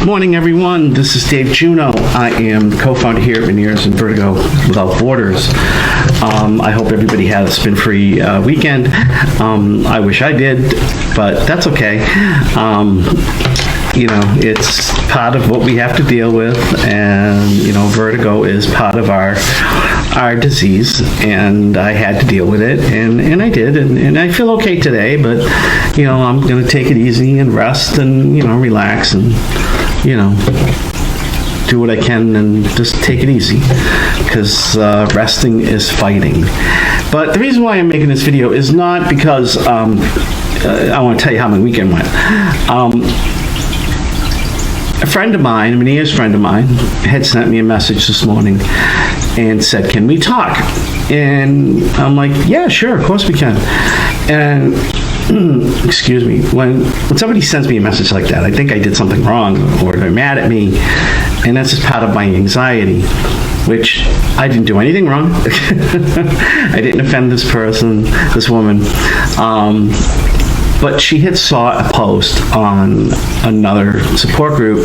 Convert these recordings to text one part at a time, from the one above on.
Good morning, everyone. This is Dave Juno. I am the co-founder here at Meniere and Vertigo Without Borders. I hope everybody had a spin-free weekend. I wish I did, but that's okay. It's part of what we have to deal with, and vertigo is part of our disease, and I had to deal with it, and I did, and I feel okay today, but I'm going to take it easy and rest and relax and do what I can and just take it easy, because resting is fighting. But the reason why I'm making this video is not because I want to tell you how my weekend went. A friend of mine, a Meniere's friend of mine, had sent me a message this morning and said, "Can we talk?" And I'm like, "Yeah, sure, of course we can." And excuse me, when somebody sends me a message like that, I think I did something wrong or they're mad at me, and that's just part of my anxiety, which I didn't do anything wrong. I didn't offend this person, this woman. But she had saw a post on another support group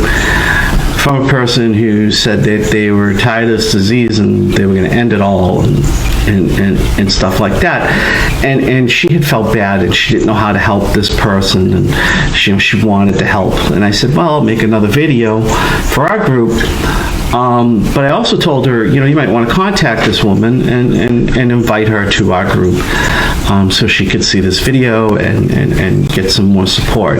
from a person who said that they were tired of this disease and they were going to end it all and stuff like that. And she had felt bad and she didn't know how to help this person, and she wanted to help. And I said, well, I'll make another video for our group. But I also told her, you might want to contact this woman and invite her to our group so she could see this video and get some more support.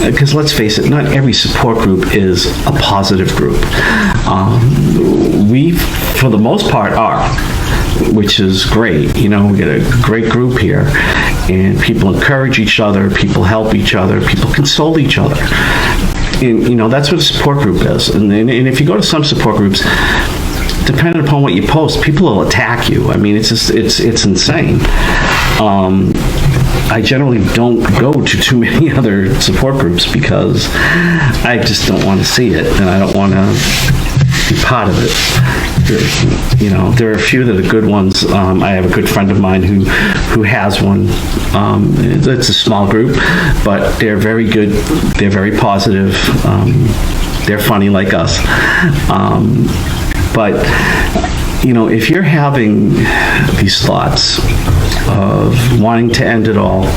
Because let's face it, not every support group is a positive group. We, for the most part, are, which is great. We get a great group here, and people encourage each other, people help each other, people console each other. And that's what a support group is. And if you go to some support groups, depending upon what you post, people will attack you. I mean, it's insane. I generally don't go to too many other support groups because I just don't want to see it, and I don't want to be part of it. There are a few that are good ones. I have a good friend of mine who has one. It's a small group, but they're very good. They're very positive. They're funny like us. But if you're having these thoughts of wanting to end it all,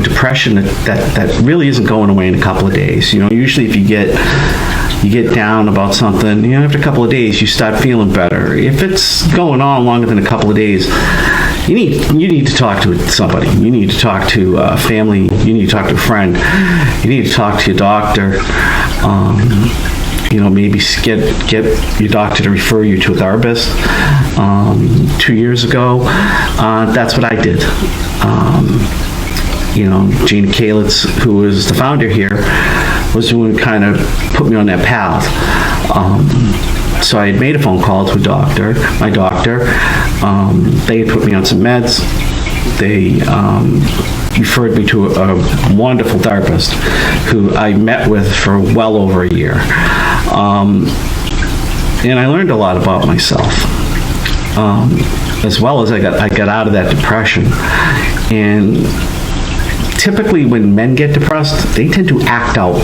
depression that really isn't going away in a couple of days. Usually if you get down about something, after a couple of days you start feeling better. If it's going on longer than a couple of days, you need to talk to somebody. You need to talk to family. You need to talk to a friend. You need to talk to your doctor. Maybe get your doctor to refer you to a therapist. 2 years ago, that's what I did. Gina Kalitz, who is the founder here, was the one who kind of put me on that path. So I had made a phone call to my doctor. They had put me on some meds. They referred me to a wonderful therapist who I met with for well over a year. And I learned a lot about myself, as well as I got out of that depression. And typically when men get depressed, they tend to act out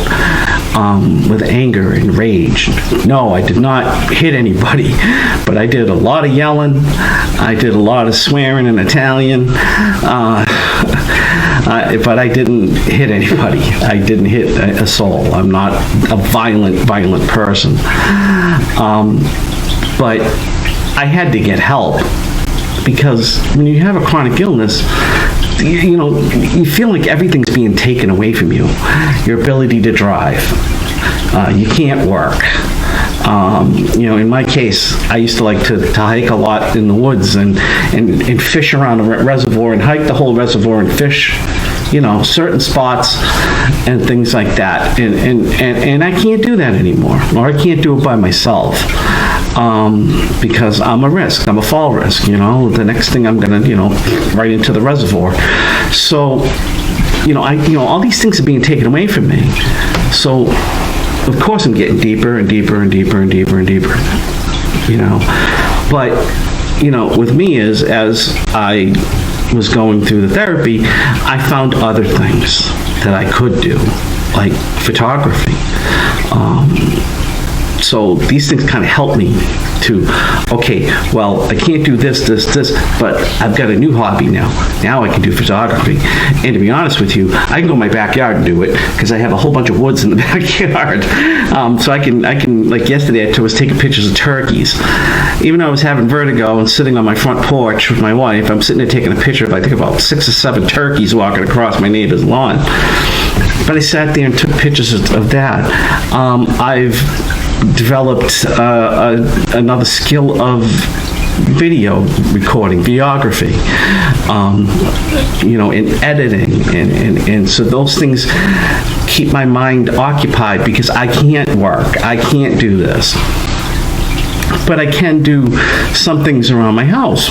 with anger and rage. No, I did not hit anybody, but I did a lot of yelling. I did a lot of swearing in Italian. But I didn't hit anybody. I didn't hit a soul. I'm not a violent person. But I had to get help, because when you have a chronic illness, you feel like everything's being taken away from you. Your ability to drive. You can't work. In my case, I used to like to hike a lot in the woods and fish around a reservoir and hike the whole reservoir and fish, certain spots and things like that. And I can't do that anymore, or I can't do it by myself. Because I'm a risk. I'm a fall risk. The next thing I'm gonna, right into the reservoir. So, all these things are being taken away from me. So, of course, I'm getting deeper and deeper and deeper and deeper and deeper. But, with me as I was going through the therapy, I found other things that I could do like photography. So these things kind of help me to, okay, well, I can't do this, but I've got a new hobby now. Now I can do photography. And to be honest with you, I can go in my backyard and do it because I have a whole bunch of woods in the backyard. So I can, like yesterday, I was taking pictures of turkeys. Even though I was having vertigo and sitting on my front porch with my wife, I'm sitting there taking a picture of, I think, about 6 or 7 turkeys walking across my neighbor's lawn. But I sat there and took pictures of that. I've developed another skill of video recording, videography, in editing, and so those things keep my mind occupied because I can't work, I can't do this, but I can do some things around my house.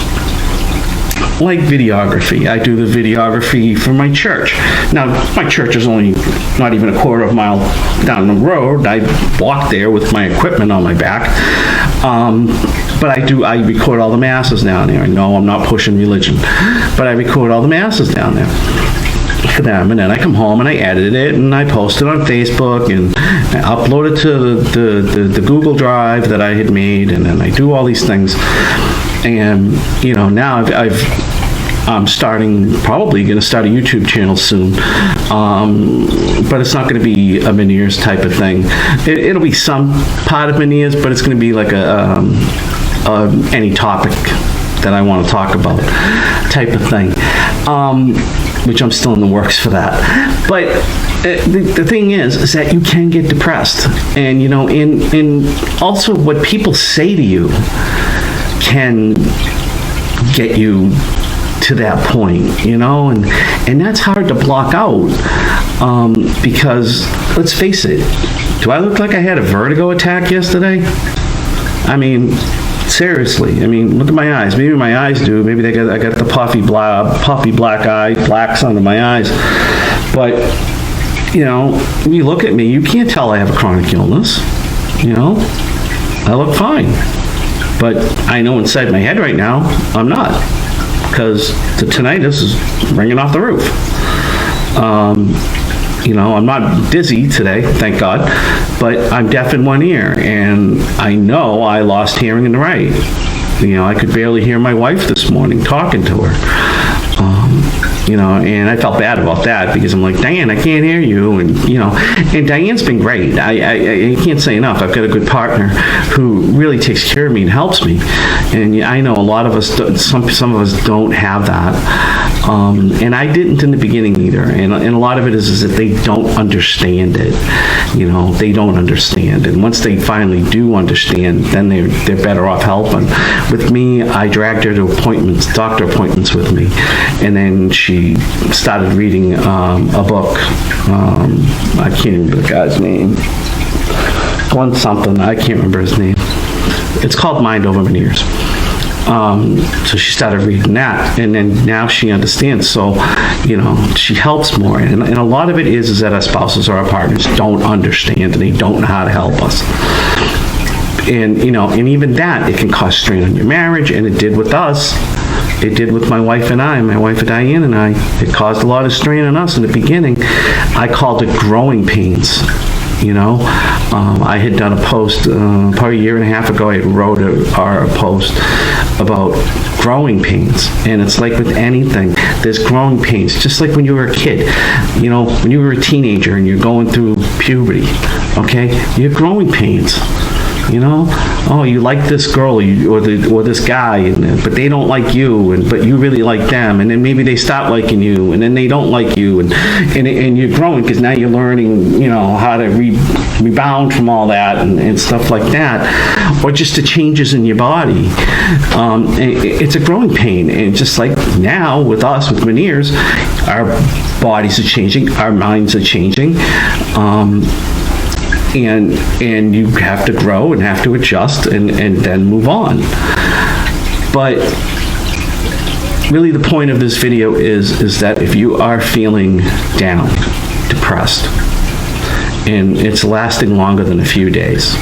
Like videography. I do the videography for my church. Now, my church is only not even a quarter of a mile down the road. I walk there with my equipment on my back. But I record all the masses down there. I know I'm not pushing religion, but I record all the masses down there for them, and then I come home and I edit it and I post it on Facebook and I upload it to the Google Drive that I had made, and then I do all these things. And now I'm probably going to start a YouTube channel soon, but it's not going to be a Meniere's type of thing. It'll be some part of Meniere's, but it's going to be like any topic that I want to talk about type of thing, which I'm still in the works for that. But the thing is that you can get depressed, and and also what people say to you can get you to that point, and that's hard to block out, because let's face it, do I look like I had a vertigo attack yesterday? I mean, seriously, look at my eyes. Maybe my eyes do. Maybe I got the puffy black eye, blacks under my eyes. But, when you look at me, you can't tell I have a chronic illness. I look fine. But I know inside my head right now, I'm not. Because the tinnitus is ringing off the roof. I'm not dizzy today, thank God, but I'm deaf in one ear, and I know I lost hearing in the right. I could barely hear my wife this morning talking to her. And I felt bad about that because I'm like, Diane, I can't hear you, and and Diane's been great. I can't say enough. I've got a good partner who really takes care of me and helps me, and I know a lot of us, some of us don't have that, and I didn't in the beginning either. And a lot of it is that they don't understand it. They don't understand, and once they finally do understand, then they're better off helping. With me, I dragged her to doctor appointments with me, and then she started reading a book. I can't remember the guy's name. Glenn something. I can't remember his name. It's called Mind Over Meniere's. So she started reading that, and then now she understands. So, she helps more. And a lot of it is that our spouses or our partners don't understand, and they don't know how to help us. And, and even that, it can cause strain on your marriage, and it did with us. It did with my wife Diane and I. It caused a lot of strain on us in the beginning. I called it growing pains. I had done a post probably a year and a half ago. I wrote a post about growing pains, and it's like with anything, there's growing pains. Just like when you were a kid, when you were a teenager and you're going through puberty, okay, you have growing pains. Oh, you like this girl or this guy, but they don't like you, but you really like them, and then maybe they stop liking you, and then they don't like you, and you're growing because now you're learning, how to rebound from all that and stuff like that, or just the changes in your body. It's a growing pain, and just like now with us, with Meniere's, our bodies are changing, our minds are changing. And you have to grow and have to adjust and then move on. But really the point of this video is that if you are feeling down, depressed, and it's lasting longer than a few days,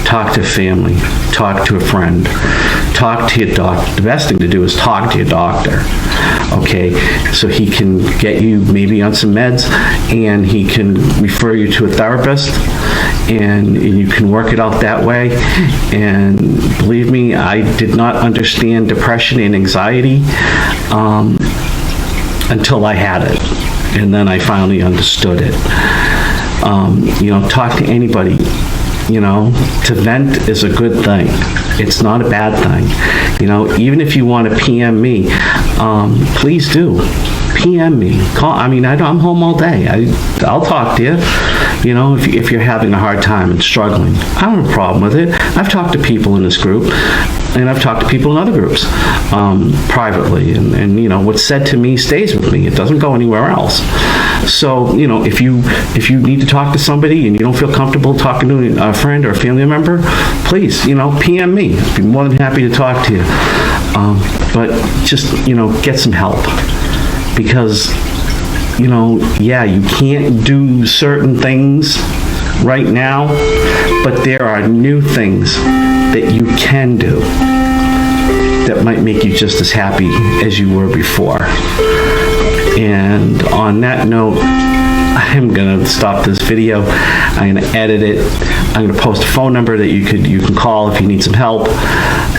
talk to family, talk to a friend, talk to your doctor. The best thing to do is talk to your doctor, okay? So he can get you maybe on some meds, and he can refer you to a therapist, and you can work it out that way. And believe me, I did not understand depression and anxiety until I had it, and then I finally understood it. Talk to anybody. To vent is a good thing. It's not a bad thing. Even if you want to PM me, please do. PM me. Call. I'm home all day. I'll talk to you. If you're having a hard time and struggling, I don't have a problem with it. I've talked to people in this group, and I've talked to people in other groups privately, and what's said to me stays with me. It doesn't go anywhere else. So, if you need to talk to somebody and you don't feel comfortable talking to a friend or a family member, please, PM me. I'd be more than happy to talk to you. But just, get some help. Because, you can't do certain things right now, but there are new things that you can do that might make you just as happy as you were before. And on that note, I'm gonna stop this video. I'm gonna edit it. I'm gonna post a phone number that you can call if you need some help.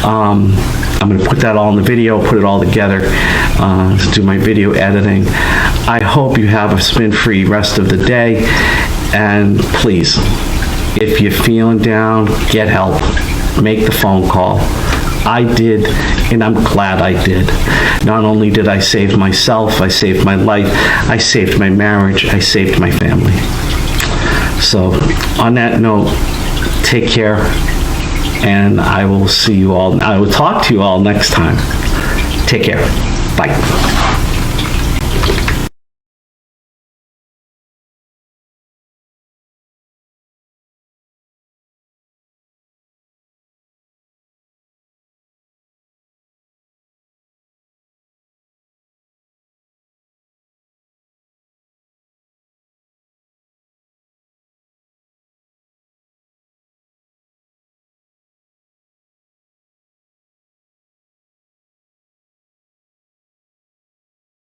I'm gonna put that all in the video, put it all together to do my video editing. I hope you have a spin-free rest of the day. And please, if you're feeling down, get help. Make the phone call. I did, and I'm glad I did. Not only did I save myself, I saved my life, I saved my marriage, I saved my family. So, on that note, take care, and I will see you all, I will talk to you all next time. Take care. Bye.